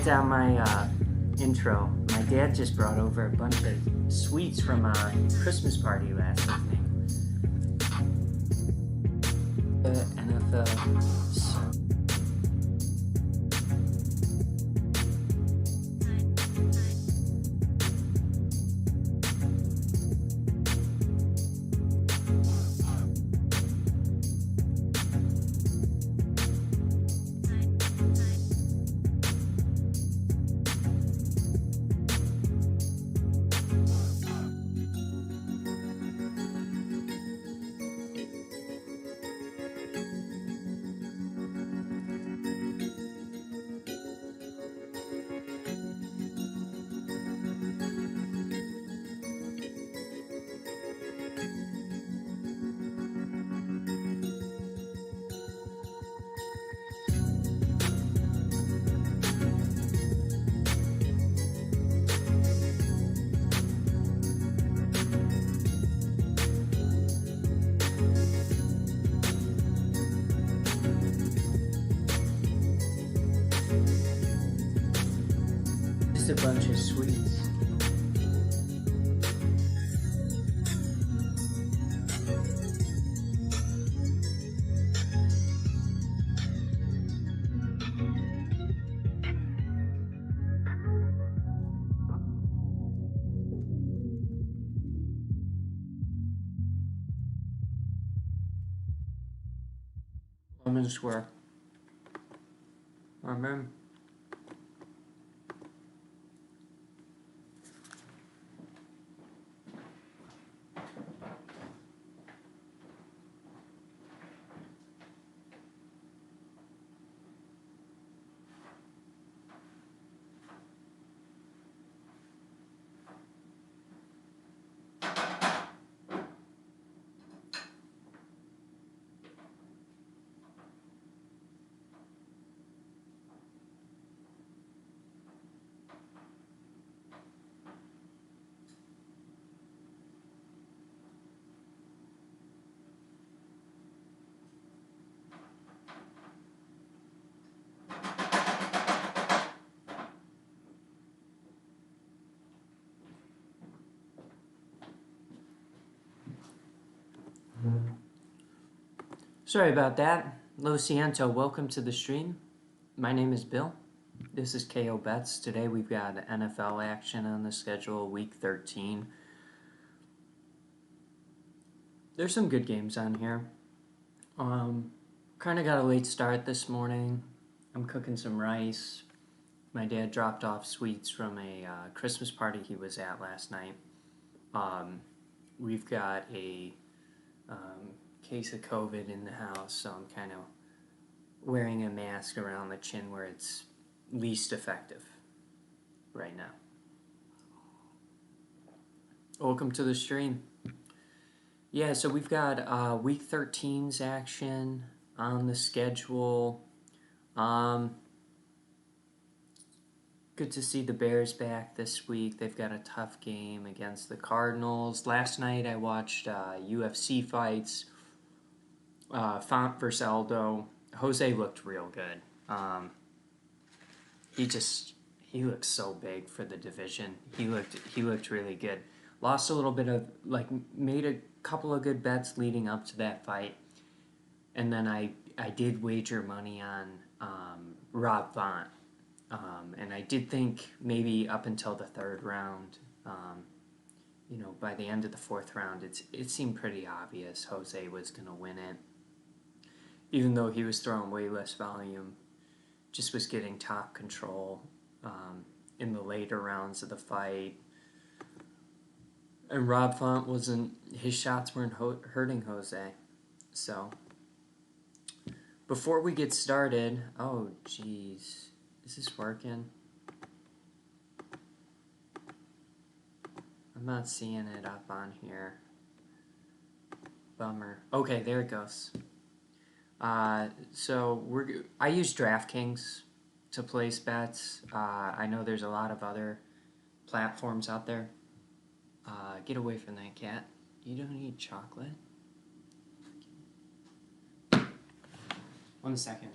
write down my intro. My dad just brought over a bunch of sweets from a Christmas party last evening. NFL. Just a bunch of sweets. Lemon square. Amen. Sorry about that. Lo Ciento, welcome to the stream. My name is Bill. This is KO Bets. Today we've got NFL action on the schedule, week 13. There's some good games on here. Kind of got a late start this morning. I'm cooking some rice. My dad dropped off sweets from a Christmas party he was at last night. We've got a case of COVID in the house, so I'm kind of wearing a mask around the chin where it's least effective right now. Welcome to the stream. Yeah, so we've got week 13's action on the schedule. Good to see the Bears back this week. They've got a tough game against the Cardinals. Last night I watched UFC fights. Font versus Aldo. Jose looked real good. He looked so big for the division. He looked really good. Lost a little bit of, made a couple of good bets leading up to that fight. And then I did wager money on Rob Font. And I did think maybe up until the third round, by the end of the fourth round, it seemed pretty obvious Jose was going to win it. Even though he was throwing way less volume, just was getting top control in the later rounds of the fight. And Rob Font his shots weren't hurting Jose. So, before we get started, oh geez, is this working? I'm not seeing it up on here. Bummer. Okay, there it goes. So I use DraftKings to place bets. I know there's a lot of other platforms out there. Get away from that cat. You don't eat chocolate. 1 second.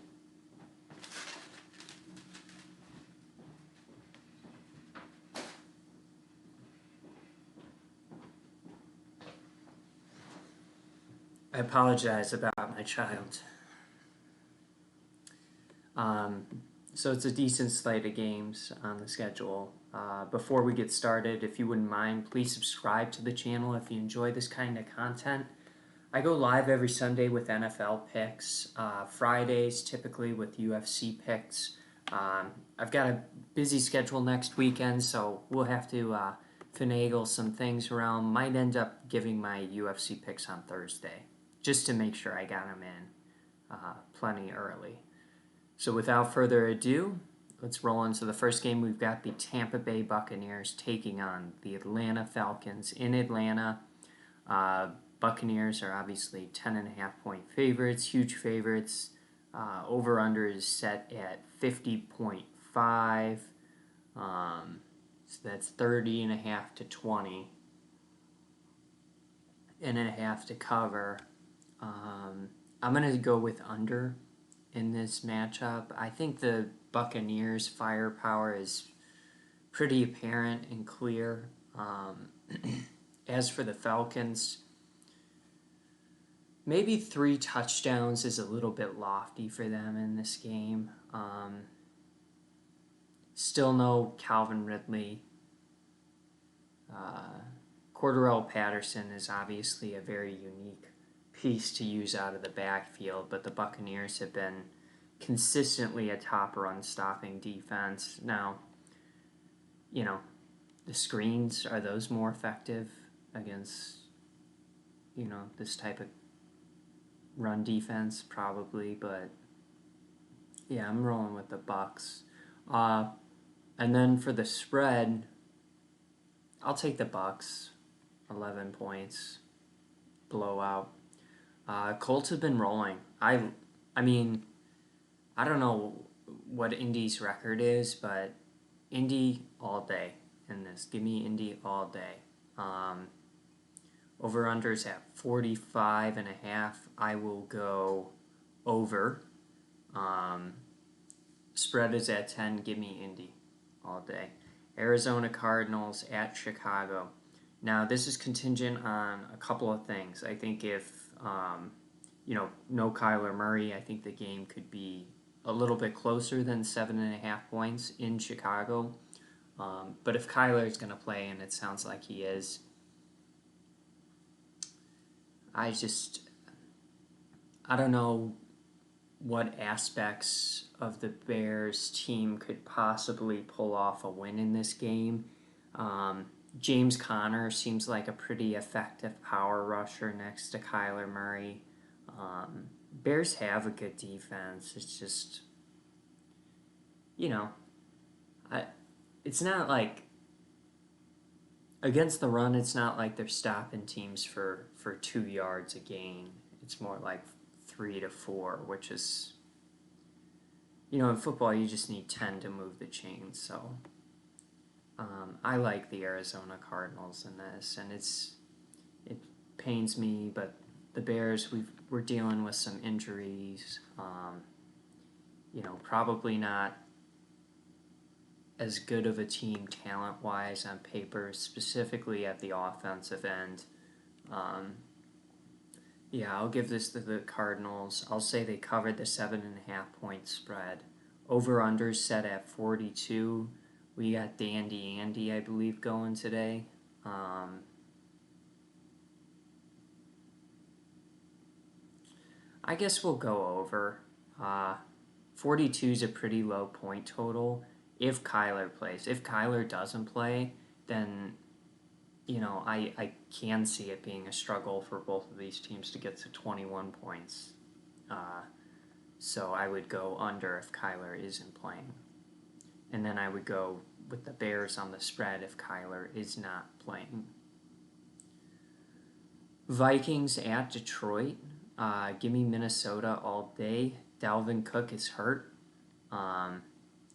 I apologize about my child. Um, so it's a decent slate of games on the schedule. Before we get started, if you wouldn't mind, please subscribe to the channel if you enjoy this kind of content. I go live every Sunday with NFL picks, Fridays typically with UFC picks. I've got a busy schedule next weekend, so we'll have to finagle some things around. Might end up giving my UFC picks on Thursday, just to make sure I got them in plenty early. So without further ado, let's roll into the first game. We've got the Tampa Bay Buccaneers taking on the Atlanta Falcons in Atlanta. Buccaneers are obviously 10.5-point favorites, huge favorites. Over-under is set at 50.5. So that's 30.5 to 20. And a half to cover. I'm going to go with under in this matchup. I think the Buccaneers' firepower is pretty apparent and clear. As for the Falcons, maybe 3 touchdowns is a little bit lofty for them in this game. Still no Calvin Ridley. Cordarrelle Patterson is obviously a very unique piece to use out of the backfield, but the Buccaneers have been consistently a top run-stopping defense. Now, the screens, are those more effective against, this type of run defense? Probably, but yeah, I'm rolling with the Bucs. And then for the spread, I'll take the Bucs. 11 points. Blowout. Colts have been rolling. I mean, I don't know what Indy's record is, but Indy all day in this. Give me Indy all day. Over-under's at 45.5. I will go over. Spread is at 10. Give me Indy all day. Arizona Cardinals at Chicago. Now, this is contingent on a couple of things. I think if, no Kyler Murray, I think the game could be a little bit closer than 7.5 points in Chicago. But if Kyler is going to play, and it sounds like he is, I don't know what aspects of the Bears team could possibly pull off a win in this game. James Conner seems like a pretty effective power rusher next to Kyler Murray. Bears have a good defense. It's just, it's not like, against the run, it's not like they're stopping teams for 2 yards a gain. It's more like 3 to 4, which is, in football you just need 10 to move the chains. So I like the Arizona Cardinals in this, and it pains me, but the Bears, we're dealing with some injuries. Probably not as good of a team talent-wise on paper, specifically at the offensive end. I'll give this to the Cardinals. I'll say they covered the 7.5-point spread. Over-under set at 42. We got Dandy Andy, I believe, going today. I guess we'll go over. 42 is a pretty low point total if Kyler plays. If Kyler doesn't play, then I can see it being a struggle for both of these teams to get to 21 points. So I would go under if Kyler isn't playing. And then I would go with the Bears on the spread if Kyler is not playing. Vikings at Detroit. Give me Minnesota all day. Dalvin Cook is hurt.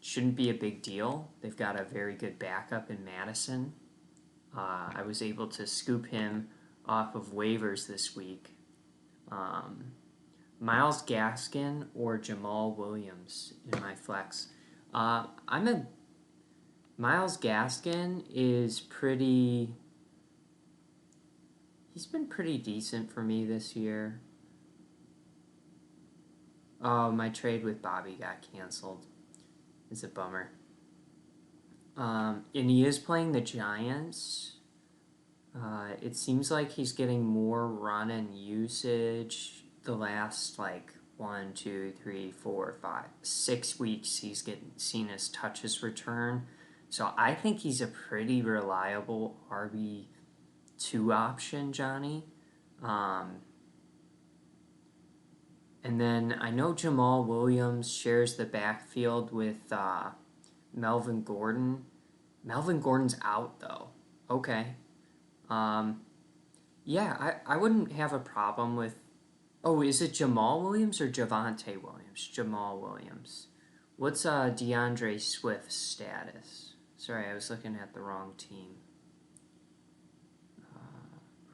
Shouldn't be a big deal. They've got a very good backup in Madison. I was able to scoop him off of waivers this week. Myles Gaskin or Jamal Williams in my flex. Myles Gaskin is he's been pretty decent for me this year. Oh, my trade with Bobby got canceled. It's a bummer. And he is playing the Giants. It seems like he's getting more run and usage the last like 1, 2, 3, 4, 5, 6 weeks. He's getting seen his touches return, so I think he's a pretty reliable RB2 option, Johnny. Um, and then I know Jamal Williams shares the backfield with Melvin Gordon. Melvin Gordon's out though. Okay. Um, yeah, I wouldn't have a problem with. Oh, is it Jamal Williams or Javante Williams? Jamal Williams. What's DeAndre Swift's status? Sorry, I was looking at the wrong team.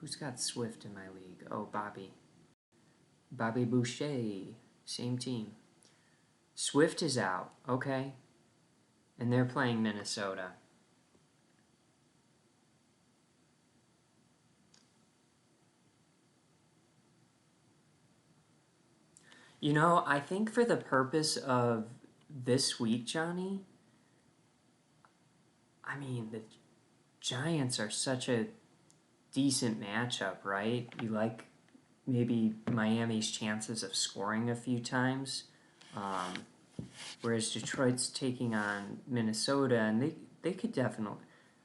Who's got Swift in my league? Oh, Bobby. Bobby Boucher. Same team. Swift is out. Okay. And they're playing Minnesota. You know, I think for the purpose of this week, Johnny, I mean, the Giants are such a decent matchup, right? You like maybe Miami's chances of scoring a few times, um, whereas Detroit's taking on Minnesota, and they could definitely.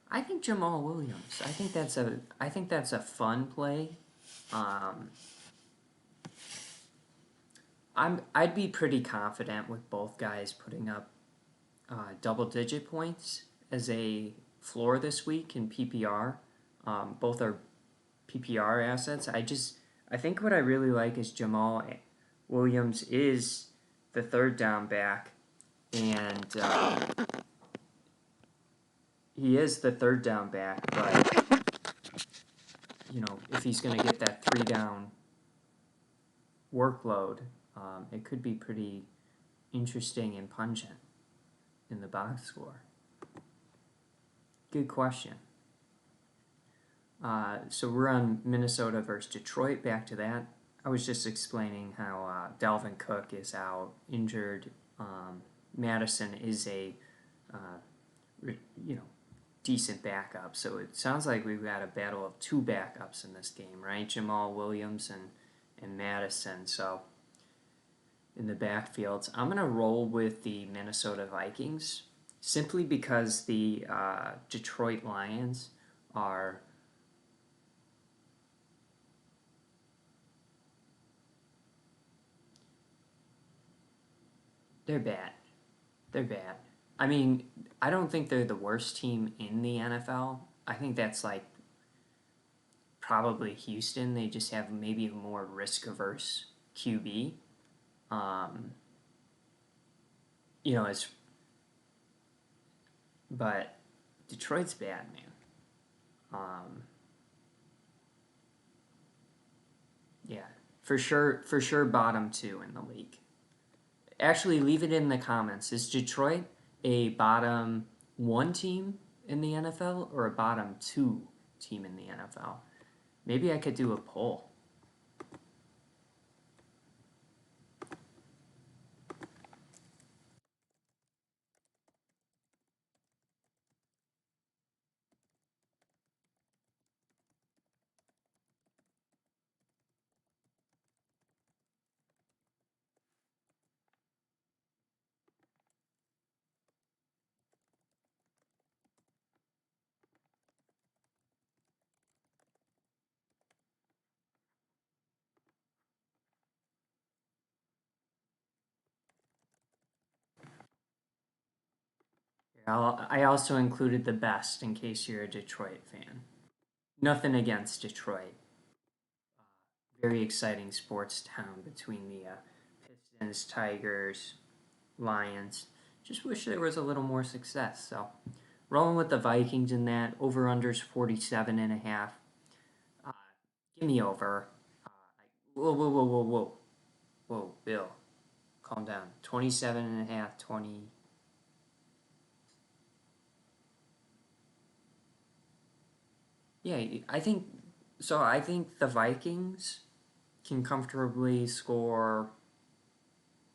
I think Jamal Williams. I think that's a fun play. Um, I'd be pretty confident with both guys putting up double digit points as a floor this week in PPR. Both are PPR assets. I think what I really like is Jamal Williams is the third down back, and he is the third down back. But if he's going to get that 3 down workload, it could be pretty interesting and pungent in the box score. Good question. So we're on Minnesota versus Detroit. Back to that. I was just explaining how Dalvin Cook is out injured. Madison is a you know decent backup. So it sounds like we've got a battle of two backups in this game, right? Jamal Williams and Madison. So in the backfields, I'm gonna roll with the Minnesota Vikings simply because the Detroit Lions are. They're bad. They're bad. I mean, I don't think they're the worst team in the NFL. I think that's like probably Houston. They just have maybe a more risk averse QB. Um, it's but Detroit's bad, man. Um, yeah, for sure, bottom two in the league. Actually, leave it in the comments. Is Detroit a bottom one team in the NFL or a bottom two team in the NFL? Maybe I could do a poll. I also included the best in case you're a Detroit fan. Nothing against Detroit. Very exciting sports town between the Pistons, Tigers, Lions. Just wish there was a little more success. So, rolling with the Vikings in that. Over unders 47.5. Uh, give me over. Whoa, whoa, whoa, whoa, whoa. Whoa, Bill. Calm down. 27.5, 20. Yeah, I think so. I think the Vikings can comfortably score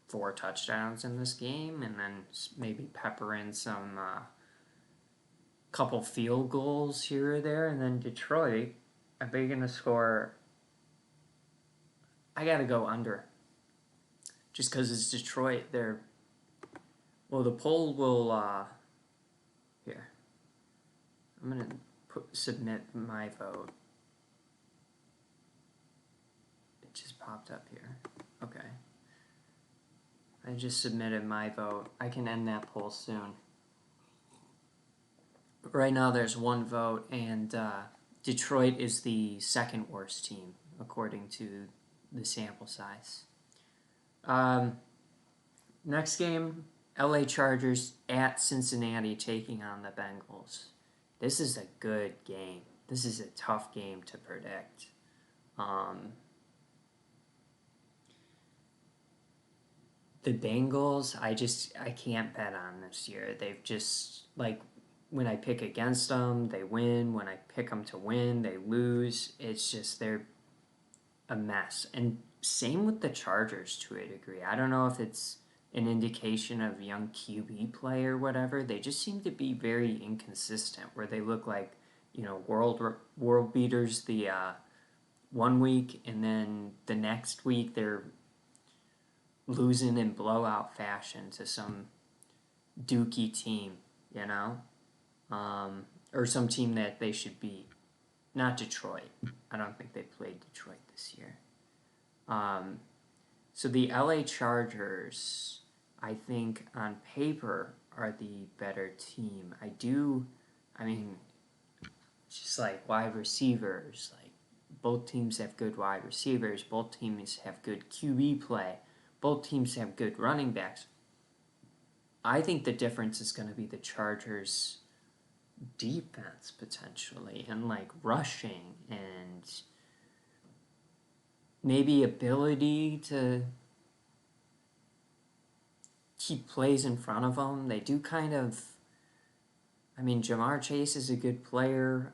4 touchdowns in this game, and then maybe pepper in some couple field goals here or there, and then Detroit, are they going to score? I got to go under. Just because it's Detroit, they're... Well, the poll will... Here. I'm going to submit my vote. It just popped up here. Okay. I just submitted my vote. I can end that poll soon. Right now there's 1 vote, and Detroit is the second worst team, according to the sample size. Next game, LA Chargers at Cincinnati taking on the Bengals. This is a good game. This is a tough game to predict. The Bengals, I can't bet on this year. They've just, like, when I pick against them, they win. When I pick them to win, they lose. It's just, they're a mess. And same with the Chargers to a degree. I don't know if it's an indication of young QB play or whatever. They just seem to be very inconsistent, where they look like, world beaters the 1 week, and then the next week they're losing in blowout fashion to some dookie team, or some team that they should beat. Not Detroit. I don't think they played Detroit this year. So the LA Chargers, I think on paper, are the better team. Just like wide receivers, like both teams have good wide receivers, both teams have good QB play, both teams have good running backs. I think the difference is going to be the Chargers' defense, potentially, and like rushing and maybe ability to keep plays in front of them. They do kind of... Jamar Chase is a good player.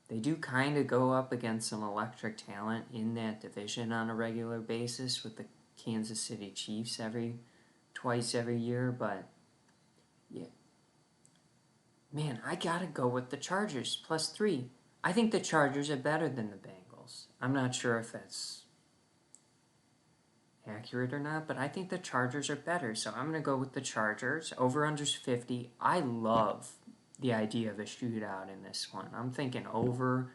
They do kind of go up against some electric talent in that division on a regular basis with the Kansas City Chiefs twice every year, but yeah. Man, I gotta go with the Chargers, +3. I think the Chargers are better than the Bengals. I'm not sure if that's accurate or not, but I think the Chargers are better, so I'm gonna go with the Chargers. Over-under's 50. I love the idea of a shootout in this one. I'm thinking over,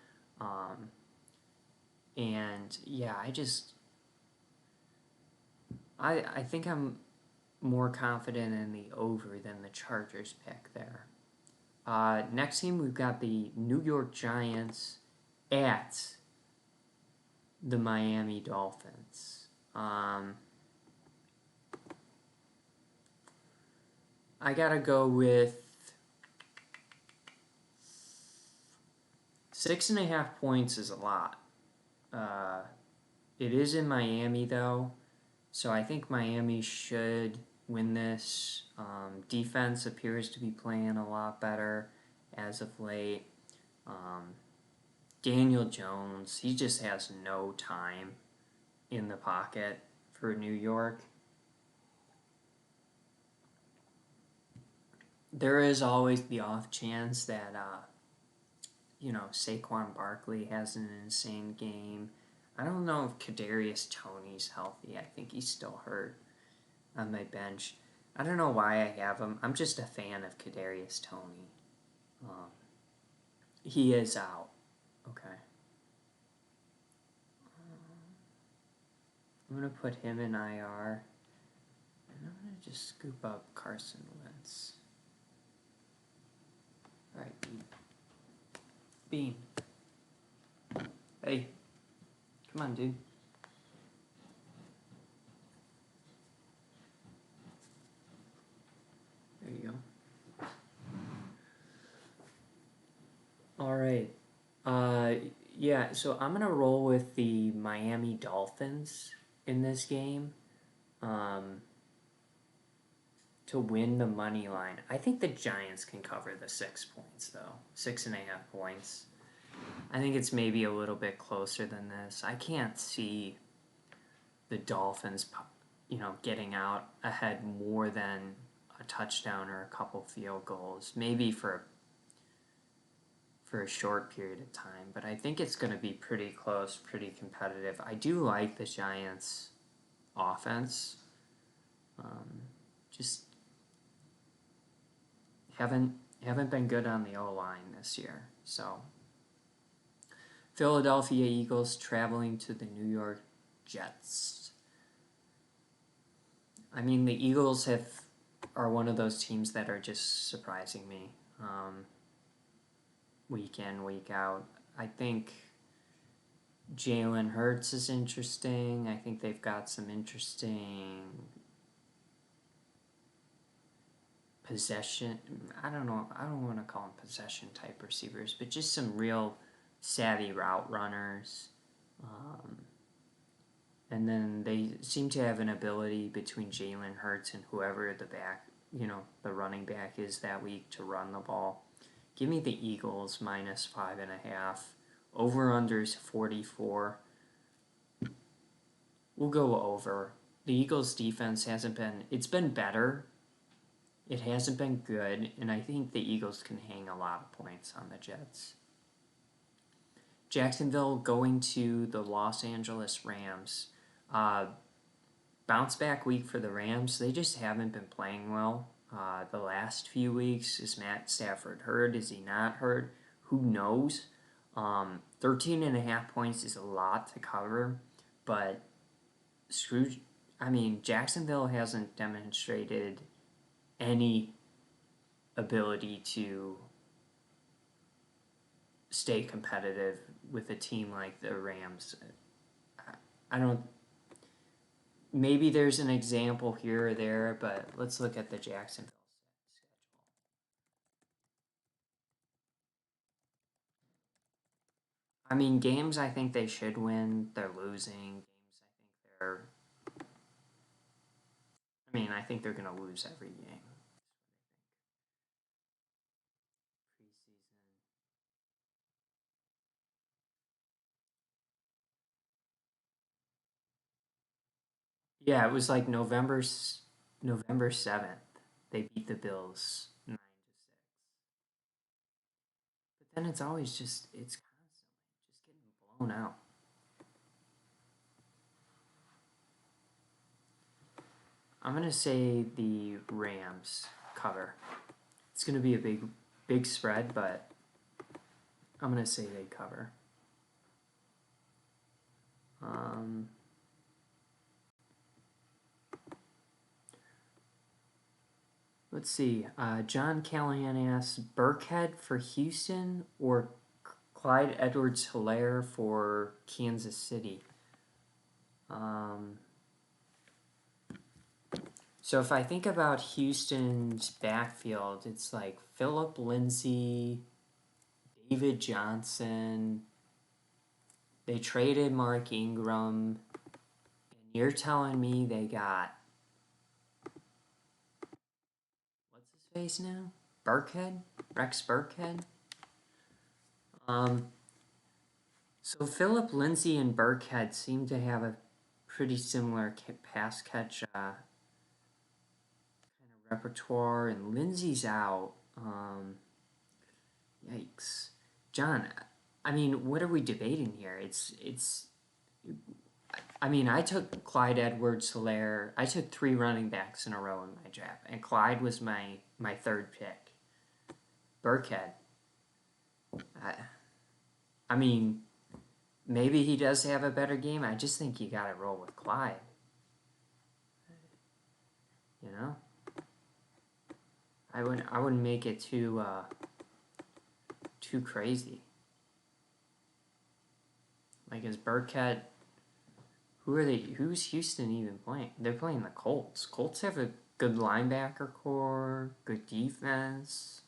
and yeah, I think I'm more confident in the over than the Chargers pick there. Next team, we've got the New York Giants at the Miami Dolphins. I gotta go with 6.5 points is a lot. It is in Miami, though, so I think Miami should win this. Defense appears to be playing a lot better as of late. Daniel Jones, he just has no time in the pocket for New York. There is always the off chance that, Saquon Barkley has an insane game. I don't know if Kadarius Toney's healthy. I think he's still hurt on my bench. I don't know why I have him. I'm just a fan of Kadarius Toney. He is out. Okay. I'm going to put him in IR. And I'm going to just scoop up Carson Wentz. Alright, Bean. Hey. Come on, dude. There you go. Alright. Yeah, so I'm going to roll with the Miami Dolphins in this game to win the money line. I think the Giants can cover the 6 points, though. 6.5 points. I think it's maybe a little bit closer than this. I can't see the Dolphins getting out ahead more than a touchdown or a couple field goals, maybe for a short period of time. But I think it's going to be pretty close, pretty competitive. I do like the Giants' offense. Just haven't been good on the O line this year. So Philadelphia Eagles traveling to the New York Jets. I mean, the Eagles are one of those teams that are just surprising me, week in, week out. I think Jalen Hurts is interesting. I think they've got some interesting possession. I don't know. I don't want to call them possession type receivers, but just some real savvy route runners. And then they seem to have an ability between Jalen Hurts and whoever the running back is that week to run the ball. Give me the Eagles minus 5.5. Over unders 44. We'll go over. The Eagles defense it's been better. It hasn't been good, and I think the Eagles can hang a lot of points on the Jets. Jacksonville going to the Los Angeles Rams. Bounce back week for the Rams. They just haven't been playing well the last few weeks. Is Matt Stafford hurt? Is he not hurt? Who knows? 13.5 points is a lot to cover, but Jacksonville hasn't demonstrated any ability to stay competitive with a team like the Rams. I don't. Maybe there's an example here or there, but let's look at the Jacksonville schedule. I mean, games I think they should win. They're losing. I think they're going to lose every game. Preseason. Yeah, it was like November 7th. They beat the Bills 9-6. But then it's always it's constantly just getting blown out. I'm gonna say the Rams cover. It's gonna be a big spread, but I'm gonna say they cover. Let's see. John Callahan asks Burkhead for Houston or Clyde Edwards-Helaire for Kansas City. So if I think about Houston's backfield, it's like Phillip Lindsay, David Johnson. They traded Mark Ingram, and you're telling me they got what's his face now? Burkhead? Rex Burkhead? So Phillip Lindsay and Burkhead seem to have a pretty similar pass catch kind of repertoire, and Lindsay's out. Yikes, John. What are we debating here? I took Clyde Edwards-Helaire. I took 3 running backs in a row in my draft, and Clyde was my third pick. Burkhead. Maybe he does have a better game. I just think you gotta roll with Clyde. You know? I wouldn't make it too crazy. Like, is Burkhead... Who's Houston even playing? They're playing the Colts. Colts have a good linebacker core, good defense.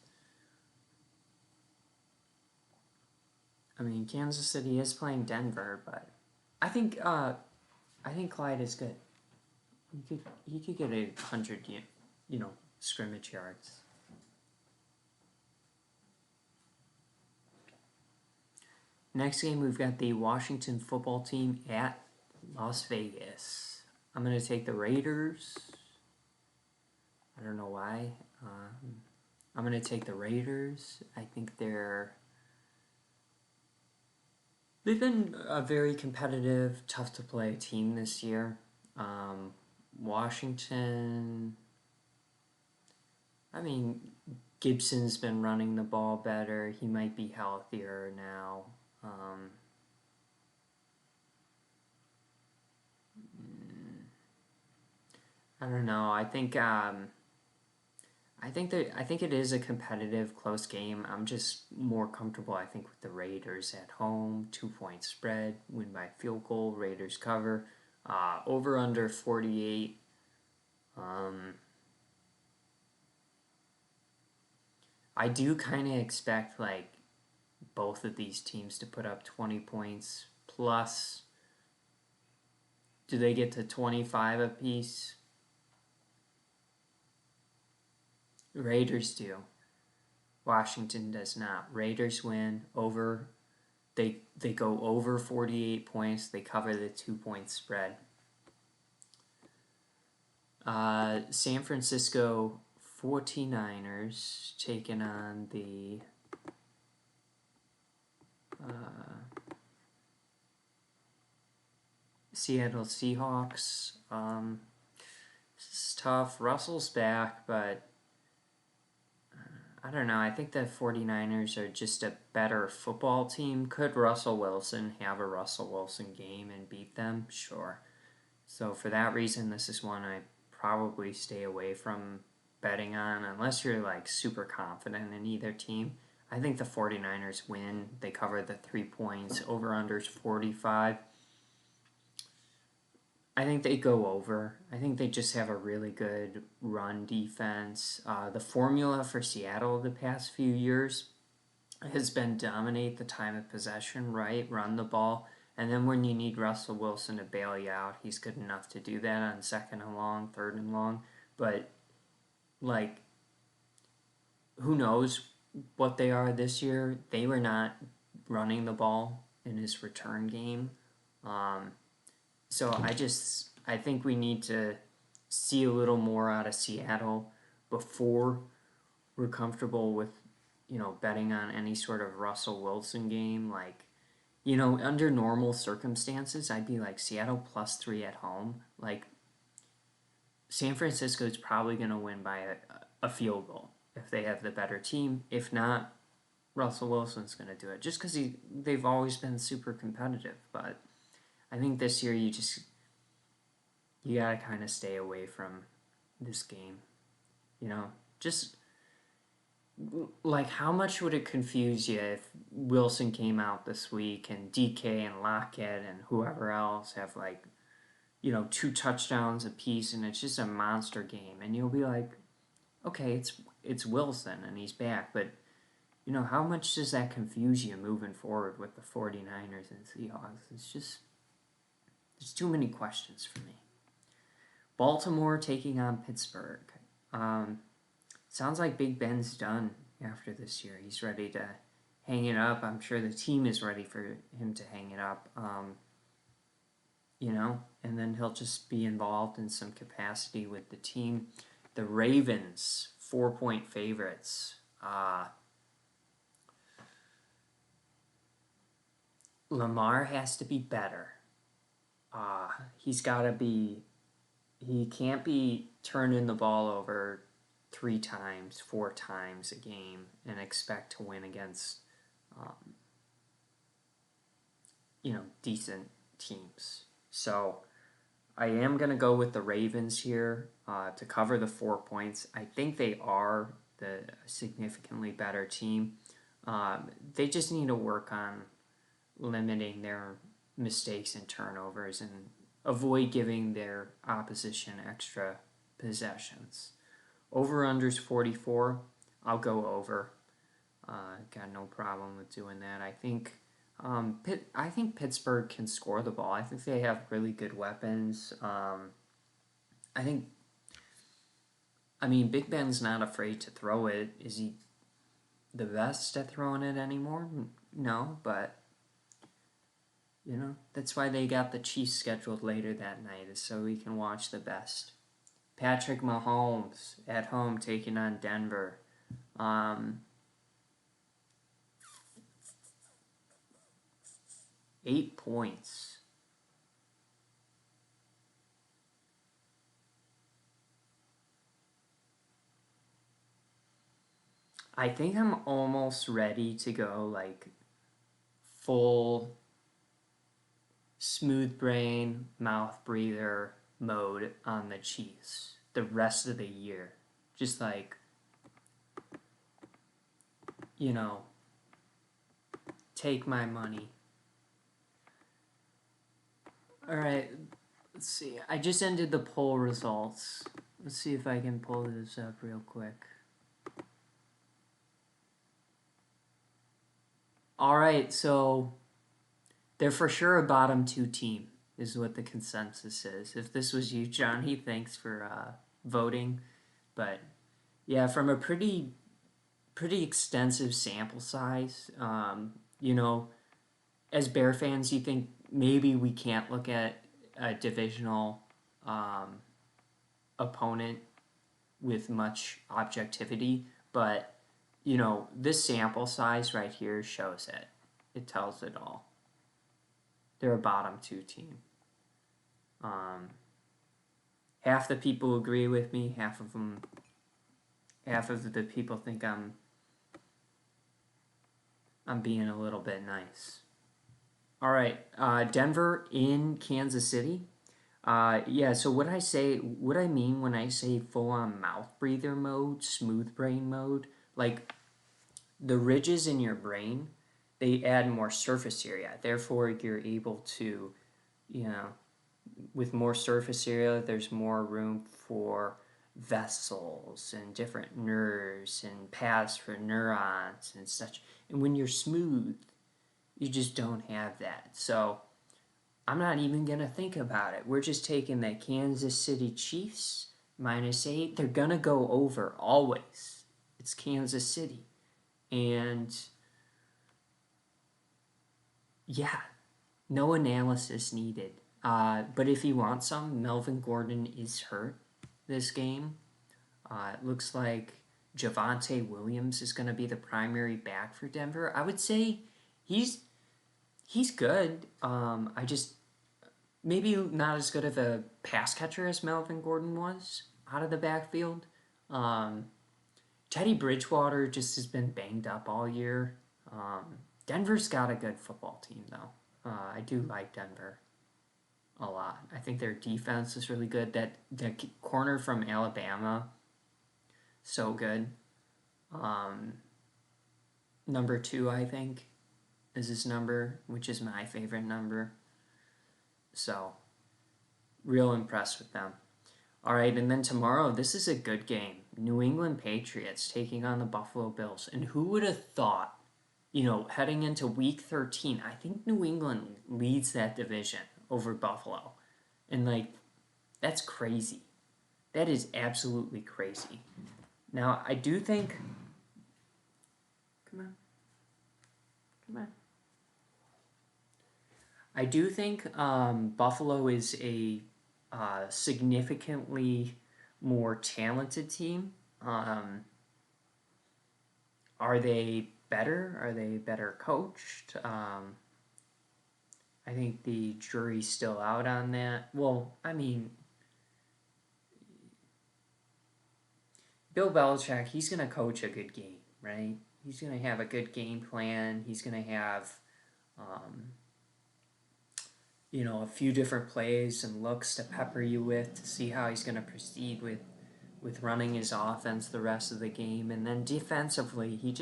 Kansas City is playing Denver, but I think Clyde is good. He could get 100, scrimmage yards. Next game, we've got the Washington football team at Las Vegas. I'm going to take the Raiders. I don't know why. I'm going to take the Raiders. I think they've been a very competitive, tough to play team this year. Washington, I mean, Gibson's been running the ball better. He might be healthier now. I don't know. I think it is a competitive, close game. I'm just more comfortable, I think, with the Raiders at home. 2-point spread, win by field goal. Raiders cover. Over under 48. I do kind of expect like both of these teams to put up 20 points plus. Do they get to 25 apiece? Raiders do. Washington does not. Raiders win over. They go over 48 points. They cover the 2-point spread. San Francisco 49ers taking on the Seattle Seahawks. This is tough. Russell's back, but I don't know. I think the 49ers are just a better football team. Could Russell Wilson have a Russell Wilson game and beat them? Sure. So for that reason, this is one I probably stay away from betting on unless you're like super confident in either team. I think the 49ers win. They cover the 3 points. Over-unders 45. I think they go over. I think they just have a really good run defense. The formula for Seattle the past few years has been dominate the time of possession, right? Run the ball. And then when you need Russell Wilson to bail you out, he's good enough to do that on 2nd and long, 3rd and long. But, like, who knows what they are this year? They were not running the ball in his return game. So I think we need to see a little more out of Seattle before we're comfortable with, betting on any sort of Russell Wilson game. Like, under normal circumstances, I'd be like Seattle +3 at home. Like, San Francisco is probably going to win by a field goal if they have the better team. If not, Russell Wilson's going to do it just because they've always been super competitive. But I think this year you got to kind of stay away from this game. Just like how much would it confuse you if Wilson came out this week and DK and Lockett and whoever else have like, 2 touchdowns apiece and it's just a monster game and you'll be like, okay, it's Wilson and he's back, but how much does that confuse you moving forward with the 49ers and Seahawks? There's too many questions for me. Baltimore taking on Pittsburgh. Sounds like Big Ben's done after this year. He's ready to hang it up. I'm sure the team is ready for him to hang it up. And then he'll just be involved in some capacity with the team. The Ravens, 4-point favorites. Lamar has to be better. He can't be turning the ball over 3 times, 4 times a game and expect to win against, decent teams. So I am going to go with the Ravens here to cover the 4 points. I think they are the significantly better team. They just need to work on limiting their mistakes and turnovers and avoid giving their opposition extra possessions. Over-unders 44. I'll go over. Got no problem with doing that. I think Pittsburgh can score the ball. I think they have really good weapons. Big Ben's not afraid to throw it. Is he the best at throwing it anymore? No, but You know, that's why they got the Chiefs scheduled later that night, is so we can watch the best. Patrick Mahomes at home taking on Denver. 8 points. I think I'm almost ready to go like full smooth brain, mouth breather mode on the Chiefs the rest of the year. Just like, you know, take my money. All right, let's see. I just ended the poll results. Let's see if I can pull this up real quick. All right, so they're for sure a bottom 2 team, is what the consensus is. If this was you, Johnny, thanks for voting. But yeah, from a pretty extensive sample size, you know, as Bear fans, you think maybe we can't look at a divisional opponent with much objectivity, but you know, this sample size right here shows it. It tells it all. They're a bottom 2 team. Half the people agree with me. Half of the people think I'm being a little bit nice. All right, Denver in Kansas City. Yeah, so what I mean when I say full-on mouth breather mode, smooth brain mode, like the ridges in your brain, they add more surface area. Therefore, you're able to, you know, with more surface area, there's more room for vessels and different nerves and paths for neurons and such. And when you're smooth, you just don't have that. So I'm not even going to think about it. We're just taking the Kansas City Chiefs -8. They're going to go over always. It's Kansas City. And yeah, no analysis needed. But if you want some, Melvin Gordon is hurt this game. It looks like Javonte Williams is going to be the primary back for Denver. I would say he's good. I just maybe not as good of a pass catcher as Melvin Gordon was out of the backfield. Teddy Bridgewater just has been banged up all year. Denver's got a good football team, though. I do like Denver a lot. I think their defense is really good. That corner from Alabama, so good. Number 2, I think, is his number, which is my favorite number. So, real impressed with them. All right, and then tomorrow, this is a good game. New England Patriots taking on the Buffalo Bills. And who would have thought, you know, heading into week 13, I think New England leads that division over Buffalo. And, like, that's crazy. That is absolutely crazy. Now, I do think... Come on. I do think Buffalo is a significantly more talented team. Are they better? Are they better coached? I think the jury's still out on that. Well, I mean, Bill Belichick, he's going to coach a good game, right? He's going to have a good game plan. He's going to have, you know, a few different plays and looks to pepper you with to see how he's going to proceed with running his offense the rest of the game. And then defensively, he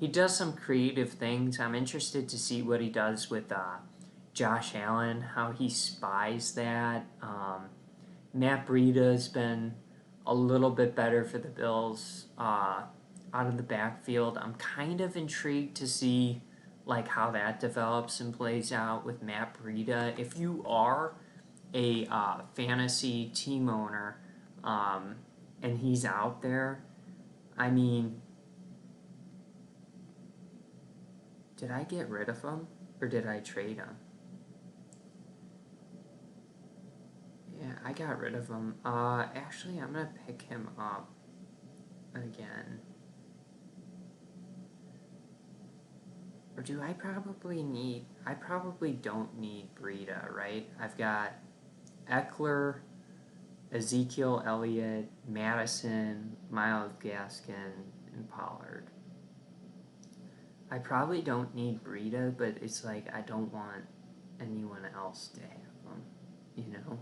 does some creative things. I'm interested to see what he does with Josh Allen, how he spies that. Matt Breida's been a little bit better for the Bills out of the backfield. I'm kind of intrigued to see like how that develops and plays out with Matt Breida. If you are a fantasy team owner and he's out there, I mean, did I get rid of him or did I trade him? I got rid of him. Actually, I'm gonna pick him up again. Or do I probably need... I probably don't need Breida, right? I've got Eckler, Ezekiel Elliott, Madison, Myles Gaskin, and Pollard. I probably don't need Breida, but it's like I don't want anyone else to have them, you know?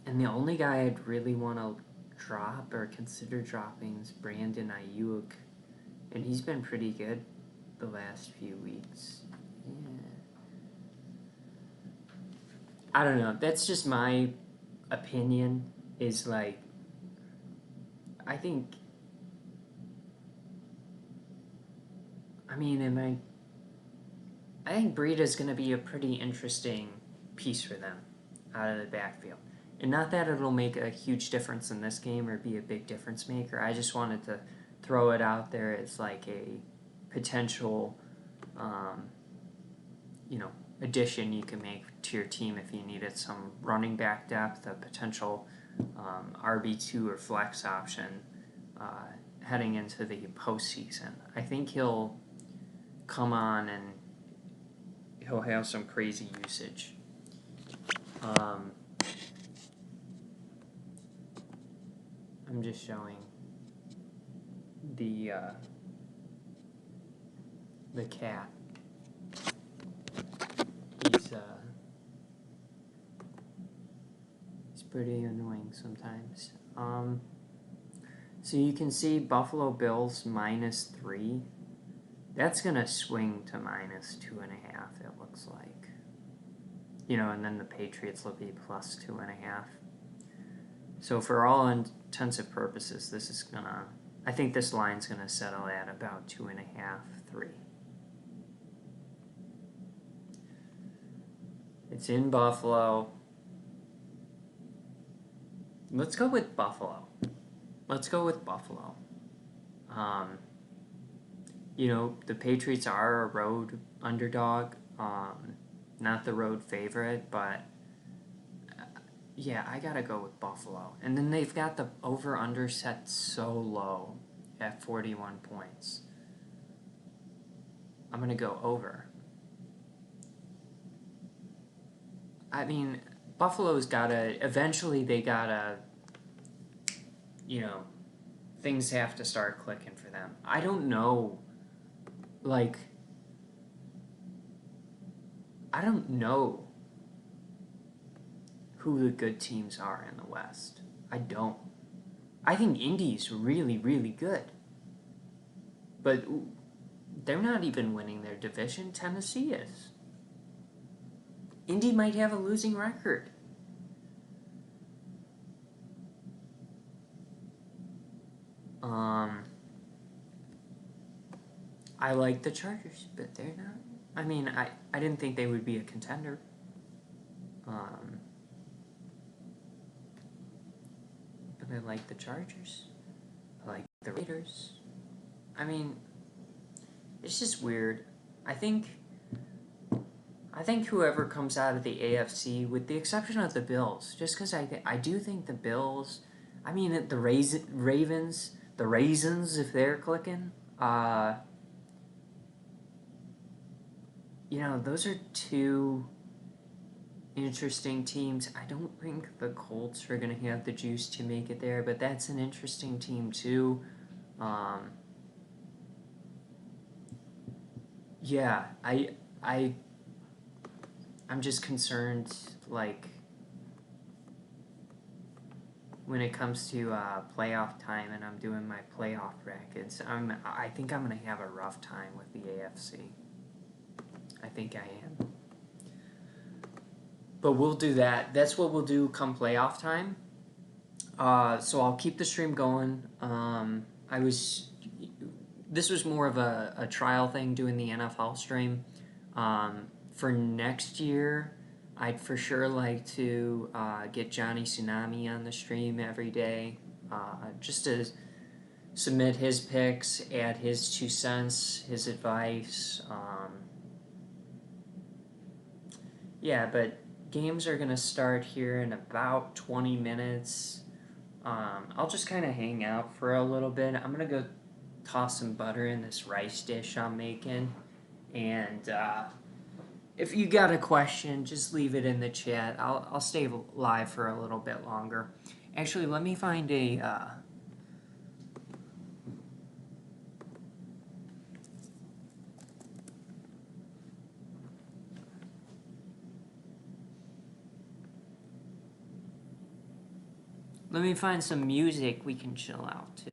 And the only guy I'd really want to drop or consider dropping is Brandon Ayuk. And he's been pretty good the last few weeks. Yeah. I don't know. That's just my opinion. Is like, I think. I mean, I think Breida's going to be a pretty interesting piece for them out of the backfield. And not that it'll make a huge difference in this game or be a big difference maker. I just wanted to throw it out there as like a potential, addition you can make to your team if you needed some running back depth, a potential RB2 or flex option heading into the postseason. I think he'll come on and he'll have some crazy usage. I'm just showing the cat. He's pretty annoying sometimes. So you can see Buffalo Bills -3. That's gonna swing to -2.5. It looks like. And then the Patriots will be +2.5. So for all intents and purposes, this is gonna... I think this line's gonna settle at about 2.5, 3. It's in Buffalo. Let's go with Buffalo. The Patriots are a road underdog. Not the road favorite, but I gotta go with Buffalo. And then they've got the over-under set so low at 41 points. I'm gonna go over. I mean, Buffalo's gotta... Eventually, they gotta... things have to start clicking for them. I don't know... I don't know who the good teams are in the West. I don't. I think Indy's really, really good. But they're not even winning their division. Tennessee is. Indy might have a losing record. I like the Chargers, but they're not. I mean, I didn't think they would be a contender. But I like the Chargers. I like the Raiders. I mean, it's just weird. I think whoever comes out of the AFC, with the exception of the Bills, just because I do think the Bills, I mean, the Ravens, the Raisins, if they're clicking, those are two interesting teams. I don't think the Colts are going to have the juice to make it there, but that's an interesting team too. I'm just concerned, when it comes to playoff time and I'm doing my playoff brackets, I think I'm going to have a rough time with the AFC. I think I am. But we'll do that. That's what we'll do come playoff time. So I'll keep the stream going. This was more of a trial thing, doing the NFL stream. For next year, I'd for sure like to get Johnny Tsunami on the stream every day, just to submit his picks, add his 2 cents, his advice. Yeah, but games are gonna start here in about 20 minutes. I'll just kind of hang out for a little bit. I'm gonna go toss some butter in this rice dish I'm making, and if you got a question, just leave it in the chat. I'll stay live for a little bit longer. Actually, let me find a. Let me find some music we can chill out to.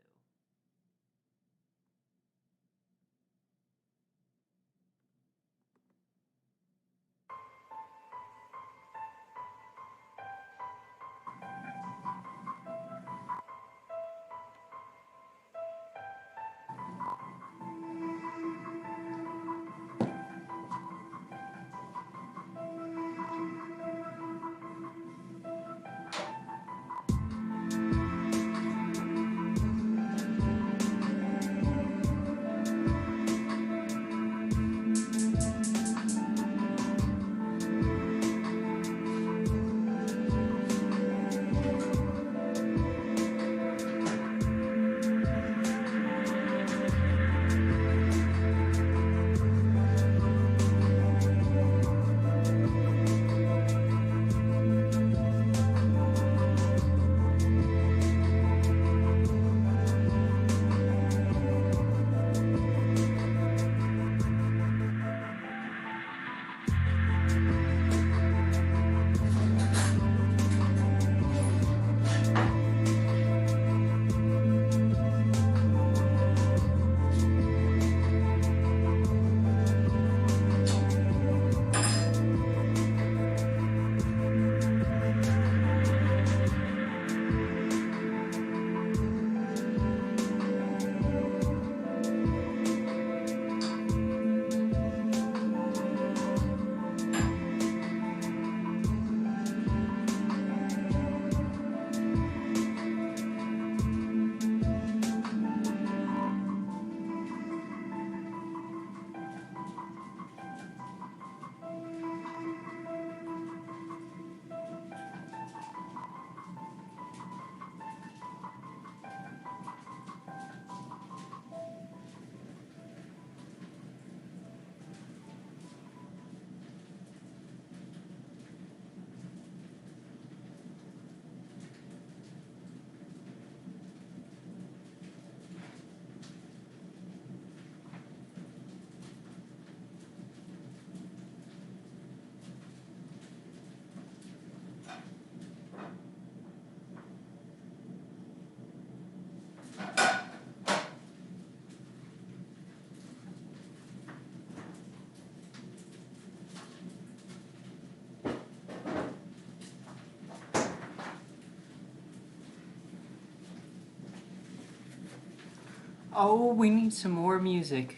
Oh, we need some more music.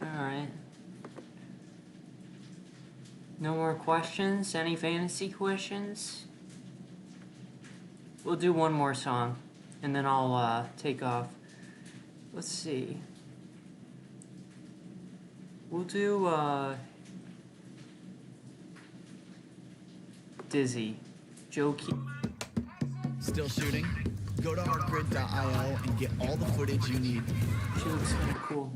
Alright. No more questions? Any fantasy questions? We'll do one more song, and then I'll take off. Let's see. We'll do Dizzy. Joe Key. Still shooting? Go to heartgrid.io and get all the footage you need. She looks kind of cool.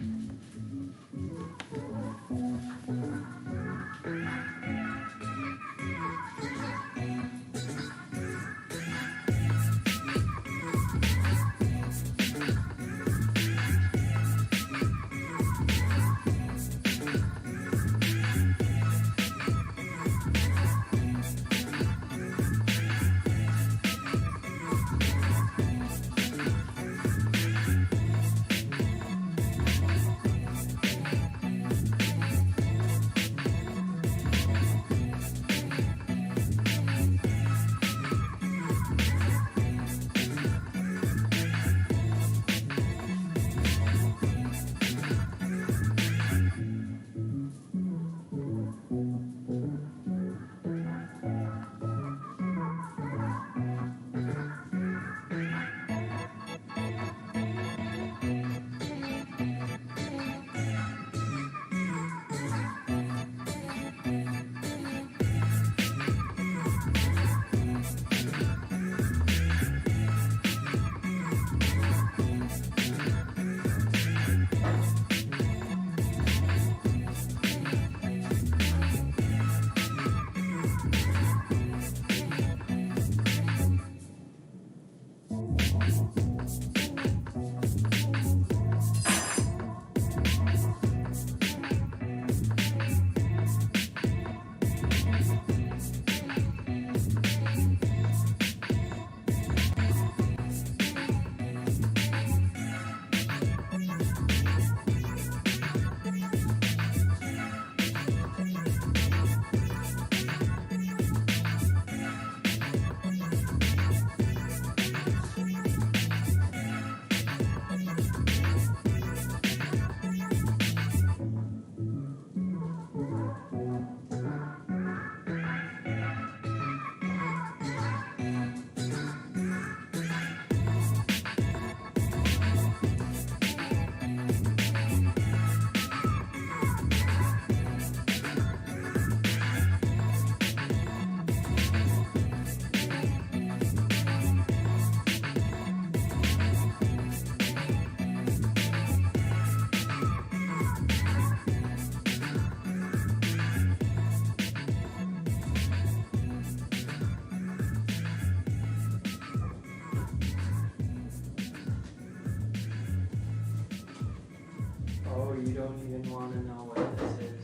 want to know what this is.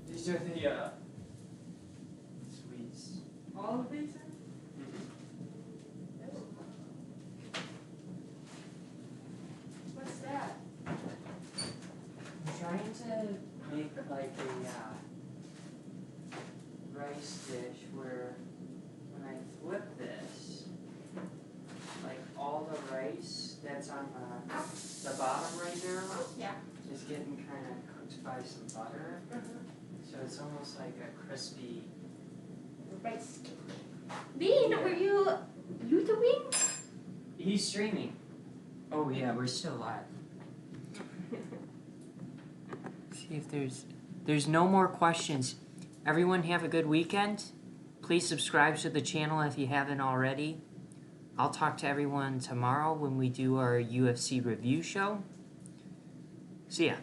These are the sweets. All of these? What's that? I'm trying to make like a rice dish where when I flip this, like all the rice that's on the bottom right now Yeah. is getting kind of cooked by some butter. So it's almost like a crispy. Rice cake. Bean, were you doing? He's streaming. Oh yeah, we're still live. See if there's no more questions. Everyone have a good weekend. Please subscribe to the channel if you haven't already. I'll talk to everyone tomorrow when we do our UFC review show. See ya.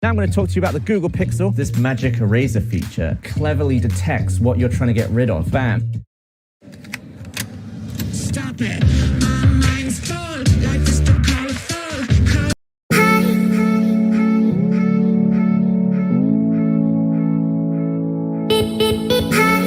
Now I'm going to talk to you about the Google Pixel. This magic eraser feature cleverly detects what you're trying to get rid of. Bam. Stop it. My mind's full. Life is too colorful. We'll be right back.